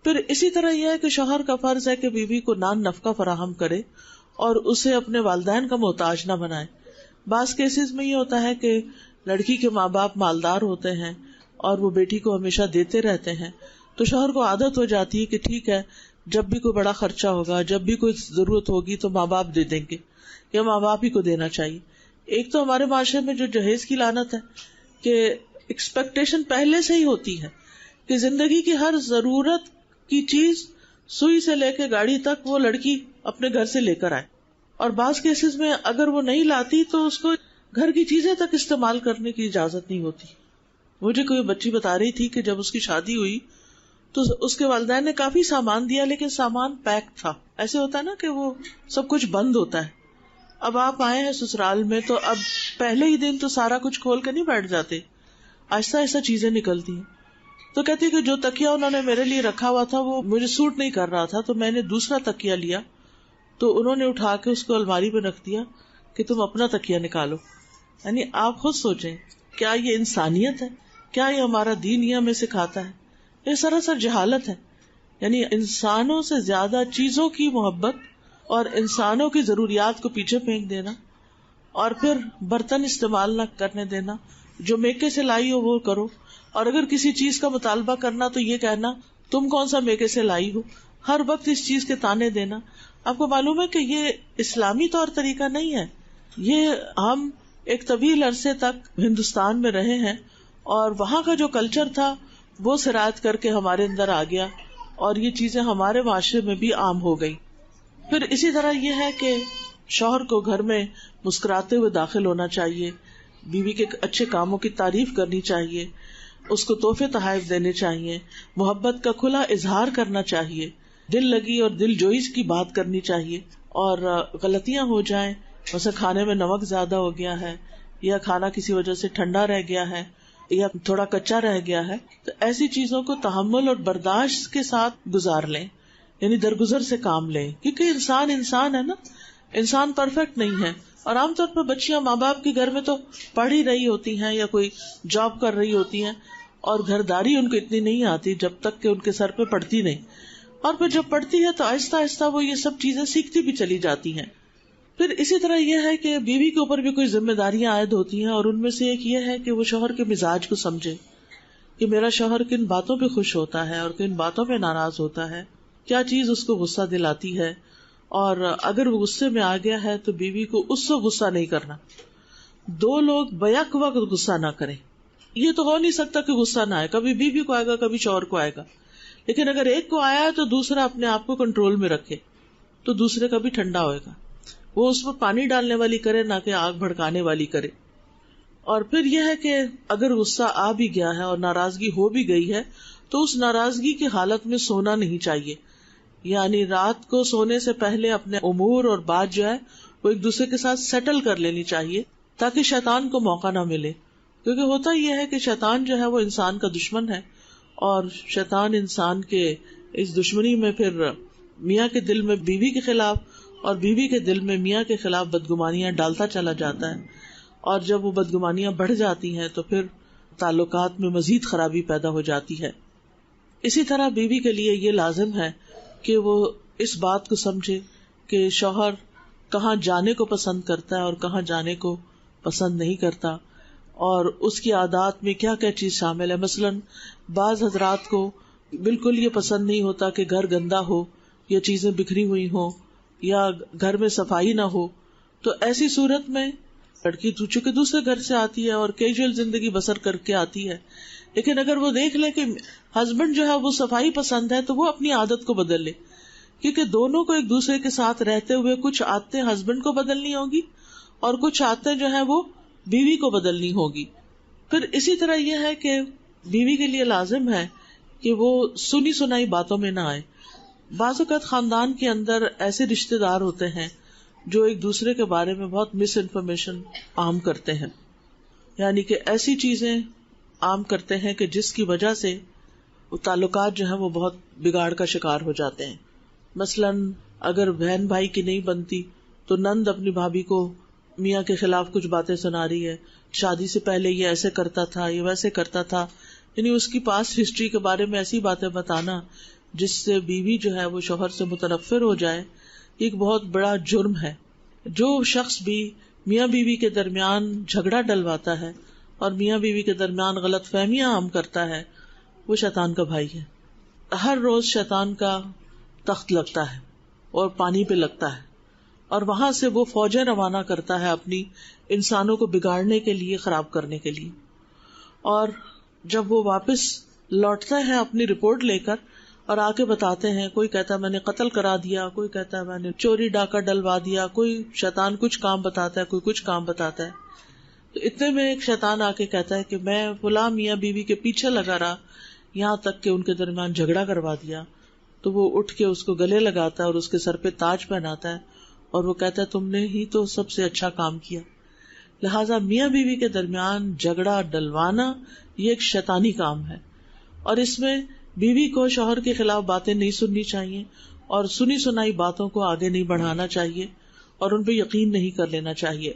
پھر اسی طرح یہ ہے کہ شوہر کا فرض ہے کہ بیوی کو نان نفقہ فراہم کرے اور اسے اپنے والدین کا محتاج نہ بنائے. بعض کیسز میں یہ ہوتا ہے کہ لڑکی کے ماں باپ مالدار ہوتے ہیں اور وہ بیٹی کو ہمیشہ دیتے رہتے ہیں، تو شوہر کو عادت ہو جاتی ہے کہ ٹھیک ہے، جب بھی کوئی بڑا خرچہ ہوگا، جب بھی کوئی ضرورت ہوگی تو ماں باپ دے دیں گے یا ماں باپ ہی کو دینا چاہیے. ایک تو ہمارے معاشرے میں جو جہیز کی لعنت ہے کہ ایکسپیکٹیشن پہلے سے ہی ہوتی ہے کہ زندگی کی ہر ضرورت کی چیز، سوئی سے لے کے گاڑی تک، وہ لڑکی اپنے گھر سے لے کر آئے. اور بعض کیسز میں اگر وہ نہیں لاتی تو اس کو گھر کی چیزیں تک استعمال کرنے کی اجازت نہیں ہوتی. مجھے کوئی بچی بتا رہی تھی کہ جب اس کی شادی ہوئی تو اس کے والدین نے کافی سامان دیا، لیکن سامان پیک تھا. ایسے ہوتا ہے نا کہ وہ سب کچھ بند ہوتا ہے. اب آپ آئے ہیں سسرال میں تو اب پہلے ہی دن تو سارا کچھ کھول کے نہیں بیٹھ جاتے، آہستہ آہستہ چیزیں نکلتی ہیں. تو کہتی کہ جو تکیا انہوں نے میرے لیے رکھا ہوا تھا وہ مجھے سوٹ نہیں کر رہا تھا، تو میں نے دوسرا تکیا لیا، تو انہوں نے اٹھا کے اس کو الماری پہ رکھ دیا کہ تم اپنا تکیا نکالو. یعنی آپ خود سوچیں، کیا یہ انسانیت ہے؟ کیا یہ ہمارا دین یہ ہمیں سکھاتا ہے؟ یہ سراسر جہالت ہے. یعنی انسانوں سے زیادہ چیزوں کی محبت اور انسانوں کی ضروریات کو پیچھے پھینک دینا، اور پھر برتن استعمال نہ کرنے دینا، جو میکے سے لائی ہو وہ کرو، اور اگر کسی چیز کا مطالبہ کرنا تو یہ کہنا تم کون سا میکے سے لائی ہو، ہر وقت اس چیز کے تانے دینا. آپ کو معلوم ہے کہ یہ اسلامی طور طریقہ نہیں ہے. یہ ہم ایک طویل عرصے تک ہندوستان میں رہے ہیں اور وہاں کا جو کلچر تھا وہ سرایت کر کے ہمارے اندر آ گیا، اور یہ چیزیں ہمارے معاشرے میں بھی عام ہو گئی. پھر اسی طرح یہ ہے کہ شوہر کو گھر میں مسکراتے ہوئے داخل ہونا چاہیے، بیوی کے اچھے کاموں کی تعریف کرنی چاہیے، اس کو تحفے تحائف دینے چاہیے، محبت کا کھلا اظہار کرنا چاہیے، دل لگی اور دل جوئی کی بات کرنی چاہیے. اور غلطیاں ہو جائیں، مثلا کھانے میں نمک زیادہ ہو گیا ہے یا کھانا کسی وجہ سے ٹھنڈا رہ گیا ہے یا تھوڑا کچا رہ گیا ہے، تو ایسی چیزوں کو تحمل اور برداشت کے ساتھ گزار لیں، یعنی درگزر سے کام لیں، کیونکہ انسان ہے نا، انسان پرفیکٹ نہیں ہے. اور عام طور پر بچیاں ماں باپ کے گھر میں تو پڑھ ہی رہی ہوتی ہیں یا کوئی جاب کر رہی ہوتی ہیں، اور گھرداری ان کو اتنی نہیں آتی جب تک کہ ان کے سر پہ پڑتی نہیں، اور پھر جب پڑتی ہے تو آہستہ آہستہ وہ یہ سب چیزیں سیکھتی بھی چلی جاتی ہیں. پھر اسی طرح یہ ہے کہ بیوی کے اوپر بھی کوئی ذمہ داریاں عائد ہوتی ہیں، اور ان میں سے ایک یہ ہے کہ وہ شوہر کے مزاج کو سمجھے کہ میرا شوہر کن باتوں پہ خوش ہوتا ہے اور کن باتوں پہ ناراض ہوتا ہے، کیا چیز اس کو غصہ دلاتی ہے، اور اگر وہ غصے میں آ گیا ہے تو بیوی کو اس سے غصہ نہیں کرنا. دو لوگ بیک وقت غصہ نہ کریں. یہ تو ہو نہیں سکتا کہ غصہ نہ آئے، کبھی بیوی کو آئے گا کبھی شوہر کو آئے گا، لیکن اگر ایک کو آیا ہے تو دوسرا اپنے آپ کو کنٹرول میں رکھے تو دوسرے کا بھی ٹھنڈا ہوئے گا. وہ اس پر پانی ڈالنے والی کرے، نہ کہ آگ بھڑکانے والی کرے. اور پھر یہ ہے کہ اگر غصہ آ بھی گیا ہے اور ناراضگی ہو بھی گئی ہے تو اس ناراضگی کی حالت میں سونا نہیں چاہیے. یعنی رات کو سونے سے پہلے اپنے امور اور بات جو ہے وہ ایک دوسرے کے ساتھ سیٹل کر لینی چاہیے، تاکہ شیطان کو موقع نہ ملے. کیونکہ ہوتا یہ ہے کہ شیطان جو ہے وہ انسان کا دشمن ہے، اور شیطان انسان کے اس دشمنی میں پھر میاں کے دل میں بیوی کے خلاف اور بیوی کے دل میں میاں کے خلاف بدگمانیاں ڈالتا چلا جاتا ہے، اور جب وہ بدگمانیاں بڑھ جاتی ہیں تو پھر تعلقات میں مزید خرابی پیدا ہو جاتی ہے. اسی طرح بیوی کے لیے یہ لازم ہے کہ وہ اس بات کو سمجھے کہ شوہر کہاں جانے کو پسند کرتا ہے اور کہاں جانے کو پسند نہیں کرتا، اور اس کی عادات میں کیا کیا چیز شامل ہے. مثلاً بعض حضرات کو بالکل یہ پسند نہیں ہوتا کہ گھر گندا ہو یا چیزیں بکھری ہوئی ہوں یا گھر میں صفائی نہ ہو، تو ایسی صورت میں لڑکی تو چونکہ دوسرے گھر سے آتی ہے اور کیجول زندگی بسر کر کے آتی ہے، لیکن اگر وہ دیکھ لے کہ ہسبینڈ جو ہے وہ صفائی پسند ہے تو وہ اپنی عادت کو بدل لے، کیونکہ دونوں کو ایک دوسرے کے ساتھ رہتے ہوئے کچھ عادتیں ہسبینڈ کو بدلنی ہوگی اور کچھ عادتیں جو ہیں وہ بیوی کو بدلنی ہوگی. پھر اسی طرح یہ ہے کہ بیوی کے لیے لازم ہے کہ وہ سنی سنائی باتوں میں نہ آئے. بعض اوقات خاندان کے اندر ایسے رشتے دار ہوتے ہیں جو ایک دوسرے کے بارے میں بہت مس انفارمیشن عام کرتے ہیں، یعنی کہ ایسی چیزیں عام کرتے ہیں کہ جس کی وجہ سے تعلقات جو ہیں وہ بہت بگاڑ کا شکار ہو جاتے ہیں. مثلاً اگر بہن بھائی کی نہیں بنتی تو نند اپنی بھابھی کو میاں کے خلاف کچھ باتیں سنا رہی ہے، شادی سے پہلے یہ ایسے کرتا تھا، یہ ویسے کرتا تھا، یعنی اس کی پاسٹ ہسٹری کے بارے میں ایسی باتیں بتانا جس سے بیوی جو ہے وہ شوہر سے متنفر ہو جائے، ایک بہت بڑا جرم ہے. جو شخص بھی میاں بیوی کے درمیان جھگڑا ڈلواتا ہے اور میاں بیوی کے درمیان غلط فہمیاں عام کرتا ہے، وہ شیطان کا بھائی ہے. ہر روز شیطان کا تخت لگتا ہے اور پانی پہ لگتا ہے، اور وہاں سے وہ فوجیں روانہ کرتا ہے اپنی انسانوں کو بگاڑنے کے لیے، خراب کرنے کے لیے. اور جب وہ واپس لوٹتا ہے اپنی رپورٹ لے کر اور آ کے بتاتے ہیں، کوئی کہتا ہے میں نے قتل کرا دیا، کوئی کہتا ہے میں نے چوری ڈاکہ ڈلوا دیا، کوئی شیطان کچھ کام بتاتا ہے، کوئی کچھ کام بتاتا ہے. تو اتنے میں ایک شیطان آ کے کہتا ہے کہ میں فلاں میاں بیوی کے پیچھے لگا رہا یہاں تک کہ ان کے درمیان جھگڑا کروا دیا. تو وہ اٹھ کے اس کو گلے لگاتا ہے اور اس کے سر پہ تاج پہناتا ہے اور وہ کہتا ہے تم نے ہی تو سب سے اچھا کام کیا. لہٰذا میاں بیوی کے درمیان جھگڑا ڈلوانا یہ ایک شیطانی کام ہے، اور اس میں بیوی کو شوہر کے خلاف باتیں نہیں سننی چاہیے اور سنی سنائی باتوں کو آگے نہیں بڑھانا چاہیے اور ان پہ یقین نہیں کر لینا چاہیے.